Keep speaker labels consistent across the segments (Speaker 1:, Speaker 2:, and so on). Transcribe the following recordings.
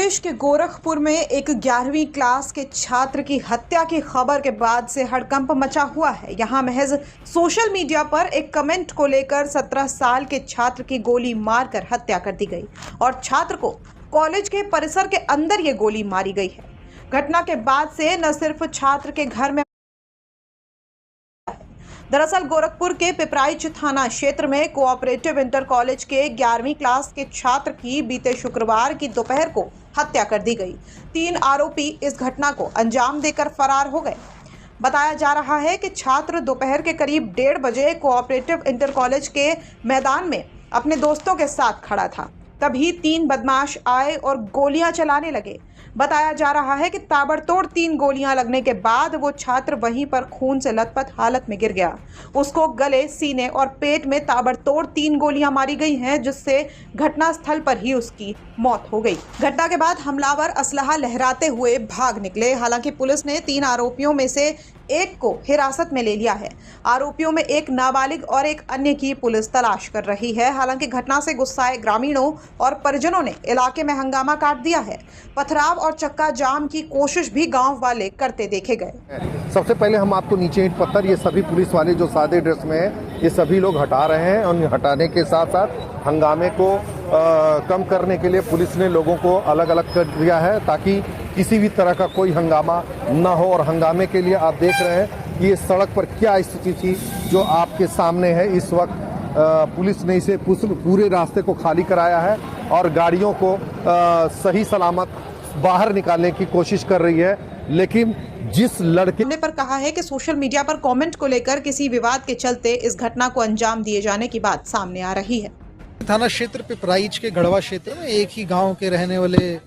Speaker 1: प्रदेश के गोरखपुर में एक 11वीं क्लास के छात्र की हत्या की खबर के बाद से हड़कंप मचा हुआ है। यहां महज सोशल मीडिया पर एक कमेंट को लेकर 17 साल के छात्र की गोली मारकर हत्या कर दी गई और छात्र को कॉलेज के परिसर के अंदर ये गोली मारी गई है। घटना के बाद से न सिर्फ छात्र के घर में, दरअसल गोरखपुर के पिपराइच थाना क्षेत्र में कोऑपरेटिव इंटर कॉलेज के 11वीं क्लास के छात्र की बीते शुक्रवार की दोपहर को हत्या कर दी गई। 3 आरोपी इस घटना को अंजाम देकर फरार हो गए। बताया जा रहा है कि छात्र दोपहर के करीब 1:30 बजे कोऑपरेटिव इंटर कॉलेज के मैदान में अपने दोस्तों के साथ खड़ा था। तभी 3 बदमाश आए और गोलियां चलाने लगे। बताया जा रहा है कि ताबड़तोड़ 3 गोलियां लगने के बाद वो छात्र वहीं पर खून से लथपथ हालत में गिर गया। उसको गले, सीने और पेट में ताबड़तोड़ 3 गोलियां मारी गई हैं, जिससे घटनास्थल पर ही उसकी मौत हो गई। घटना के बाद हमलावर असलहा लहराते हुए भाग निकले। हालांकि पुलिस ने 3 आरोपियों में से एक को हिरासत में ले लिया है। आरोपियों में एक नाबालिग और एक अन्य की पुलिस तलाश कर रही है। हालांकि घटना से गुस्साए ग्रामीणों और परिजनों ने इलाके में हंगामा काट दिया है। पथराव और चक्का जाम की कोशिश भी गांव वाले करते देखे गए।
Speaker 2: सबसे पहले हम आपको नीचे ईंट पत्थर ये सभी पुलिस वाले जो सादे ड्रेस में हैं, ये सभी लोग हटा रहे हैं और हटाने के साथ साथ हंगामे को कम करने के लिए पुलिस ने लोगों को अलग अलग कर दिया है ताकि किसी भी तरह का कोई हंगामा न हो। और हंगामे के लिए आप देख रहे हैं कि ये सड़क पर क्या स्थिति थी जो आपके सामने है। इस वक्त पुलिस ने इसे पूरे रास्ते को खाली कराया है और गाड़ियों को सही सलामत बाहर निकालने की कोशिश कर रही है। लेकिन जिस लड़के
Speaker 1: ने पर कहा है कि सोशल मीडिया पर कमेंट को लेकर किसी विवाद के चलते इस घटना को अंजाम दिए जाने की बात सामने आ रही है।
Speaker 3: थाना क्षेत्र पिपराइच के गढ़वा क्षेत्र में एक ही गांव के रहने वाले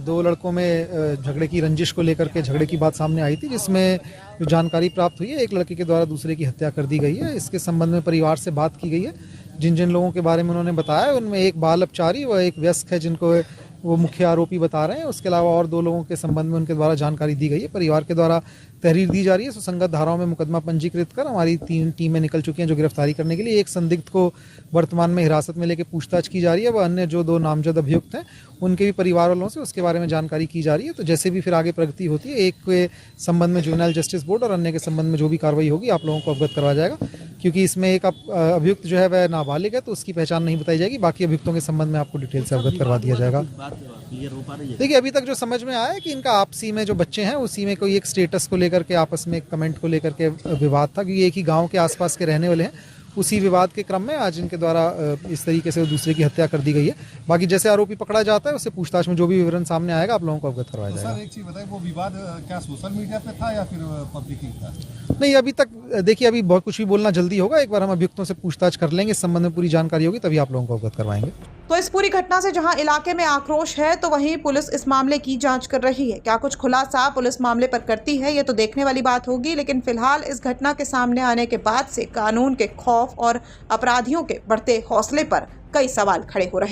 Speaker 3: 2 लड़कों में झगड़े की रंजिश को लेकर के झगड़े की बात सामने आई थी, जिसमें जो जानकारी प्राप्त हुई है एक लड़के के द्वारा दूसरे की हत्या कर दी गई है। इसके संबंध में परिवार से बात की गई है। जिन जिन लोगों के बारे में उन्होंने बताया उनमें एक बाल अपचारी व एक वयस्क है जिनको वो मुख्य आरोपी बता रहे हैं। उसके अलावा और 2 लोगों के संबंध में उनके द्वारा जानकारी दी गई है। परिवार के द्वारा तहरीर दी जा रही है। सुसंगत धाराओं में मुकदमा पंजीकृत कर हमारी 3 टीमें निकल चुकी हैं जो गिरफ्तारी करने के लिए। एक संदिग्ध को वर्तमान में हिरासत में लेकर पूछताछ की जा रही है। वह अन्य जो 2 नामजद अभियुक्त हैं उनके भी परिवार वालों से उसके बारे में जानकारी की जा रही है। तो जैसे भी फिर आगे प्रगति होती है, एक के संबंध में जुवेनाइल जस्टिस बोर्ड और अन्य के संबंध में जो भी कार्रवाई होगी आप लोगों को अवगत करवाया जाएगा। क्योंकि इसमें एक अभियुक्त जो है वह नाबालिग है तो उसकी पहचान नहीं बताई जाएगी। बाकी अभियुक्तों के संबंध में आपको डिटेल से अवगत करवा दिया जाएगा। देखिए, अभी तक जो समझ में आया है कि इनका आपसी में जो बच्चे हैं उसी में कोई एक स्टेटस को लेकर के आपस में एक कमेंट को लेकर के विवाद था, क्योंकि एक ही गांव के आसपास के रहने वाले हैं। उसी विवाद के क्रम में आज इनके द्वारा इस तरीके से दूसरे की हत्या कर दी गई है। बाकी जैसे आरोपी पकड़ा जाता है उससे पूछताछ में जो भी विवरण सामने आएगा आप लोगों को अवगत करवाया जाएगा।
Speaker 4: सर, एक चीज बताइए, वो विवाद क्या सोशल मीडिया पे था या फिर पब्लिक ही था?
Speaker 3: नहीं, अभी तक देखिए, अभी बहुत कुछ भी बोलना जल्दी होगा। एक बार हम अभियुक्तों से पूछताछ कर लेंगे, इस संबंध में पूरी जानकारी होगी तभी आप लोगों को अवगत करवाएंगे।
Speaker 1: तो इस पूरी घटना से जहां इलाके में आक्रोश है तो वहीं पुलिस इस मामले की जांच कर रही है। क्या कुछ खुलासा पुलिस मामले पर करती है ये तो देखने वाली बात होगी। लेकिन फिलहाल इस घटना के सामने आने के बाद से कानून के खौफ और अपराधियों के बढ़ते हौसले पर कई सवाल खड़े हो रहे हैं।